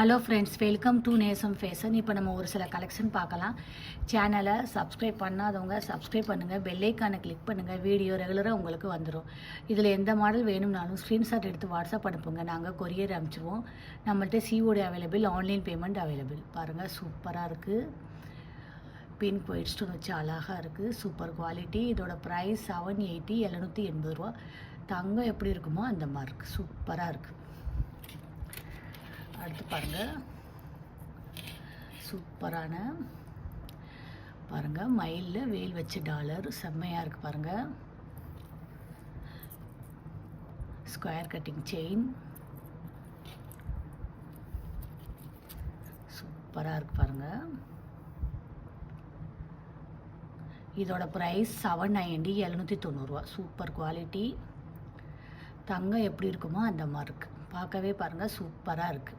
Hello friends, welcome to நேசம் fashion. இப்போ நம்ம ஒரு சில கலெக்ஷன் பார்க்கலாம். சேனலை சப்ஸ்கிரைப் பண்ணாதவங்க சப்ஸ்கிரைப் பண்ணுங்கள், பெல்லைக்கானை கிளிக் பண்ணுங்கள். வீடியோ ரெகுலராக உங்களுக்கு வந்துடும். இதில் எந்த மாடல் வேணும்னாலும் ஸ்க்ரீன்ஷாட் எடுத்து வாட்ஸ்அப் அனுப்புங்க, நாங்கள் கொரியர் அனுப்பிச்சிடுவோம். நம்மள்ட்ட COD available, online payment available. பாருங்கள், சூப்பராக இருக்குது. பிங்க் ஒயிட் ஸ்டோன் வச்சு அழகாக இருக்குது. Super quality. இதோட ப்ரைஸ் 780, 780 ரூபா. தங்கம் எப்படி இருக்குமோ அந்த மாதிரி இருக்குது. சூப்பராக இருக்குது. அடுத்து பாருங்கள், சூப்பரான பாருங்கள், மயிலில் வேல் வச்ச டாலர் செம்மையாக இருக்குது. பாருங்கள், ஸ்கொயர் கட்டிங் செயின் சூப்பராக இருக்குது. பாருங்கள், இதோட ப்ரைஸ் 790, 790 ரூபா. Super quality. தங்கம் எப்படி இருக்குமோ அந்த மாதிரி இருக்குது. பார்க்கவே பாருங்கள், சூப்பராக இருக்குது.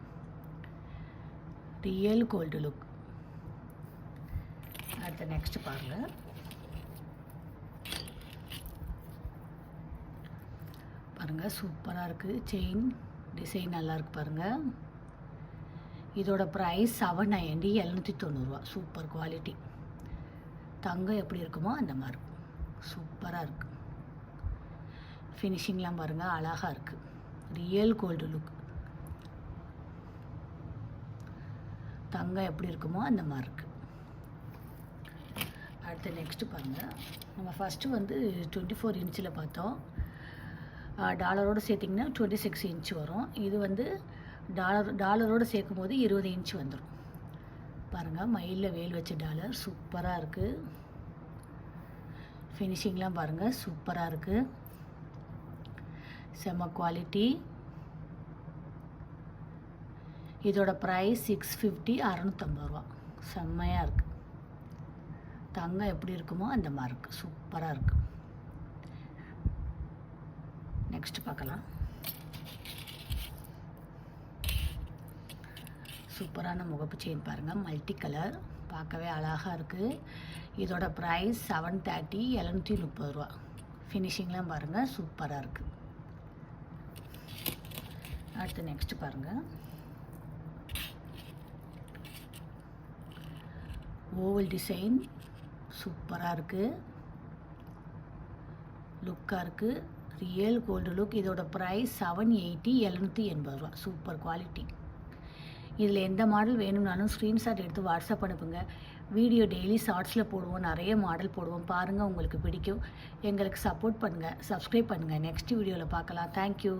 Real gold look. அடுத்த நெக்ஸ்ட் பாருங்கள், பாருங்கள் சூப்பராக இருக்குது. செயின் டிசைன் நல்லா இருக்குது. பாருங்கள், இதோட ப்ரைஸ் 790, 790 ரூபா. Super quality. தங்கம் எப்படி இருக்குமோ அந்த மாதிரி சூப்பராக இருக்குது. ஃபினிஷிங்லாம் பாருங்கள், அழகாக இருக்குது. Real gold look. தங்கம் எப்படி இருக்குமோ அந்த மாதிரி இருக்குது. அடுத்து நெக்ஸ்ட்டு பாருங்கள், நம்ம ஃபஸ்ட்டு வந்து 24 இன்ச்சில் பார்த்தோம். டாலரோடு சேர்த்திங்கன்னா 26 இன்ச் வரும். இது வந்து டாலரோடு சேர்க்கும் போது 20 இன்ச் வந்துடும். பாருங்கள், மயிலில் வேல் வச்ச டாலர் சூப்பராக இருக்குது. ஃபினிஷிங்லாம் பாருங்கள், சூப்பராக இருக்குது. செம்ம குவாலிட்டி. இதோட ப்ரைஸ் 650, 650 ரூபா. செம்மையாக இருக்குது. தங்கம் எப்படி இருக்குமோ அந்த மாதிரி இருக்குது. சூப்பராக இருக்குது. நெக்ஸ்ட் பார்க்கலாம். சூப்பரான முகப்பு செயின் பாருங்கள், மல்டி கலர், பார்க்கவே அழகாக இருக்குது. இதோட ப்ரைஸ் 730, 730 ரூபா. ஃபினிஷிங்லாம் பாருங்கள், சூப்பராக இருக்குது. அடுத்து நெக்ஸ்ட் பாருங்கள், ஓவல் டிசைன் சூப்பராக இருக்குது. லுக்காக இருக்குது. Real gold look. இதோட ப்ரைஸ் 780, 780 ரூபா. Super quality. இதில் எந்த மாடல் வேணும்னாலும் ஸ்க்ரீன்ஷாட் எடுத்து வாட்ஸ்அப் அனுப்புங்க. வீடியோ டெய்லி ஷார்ட்ஸில் போடுவோம், நிறைய மாடல் போடுவோம். பாருங்கள், உங்களுக்கு பிடிக்கும். எங்களுக்கு சப்போர்ட் பண்ணுங்கள், சப்ஸ்கிரைப் பண்ணுங்கள். நெக்ஸ்ட் வீடியோவில் பார்க்கலாம். தேங்க்யூ.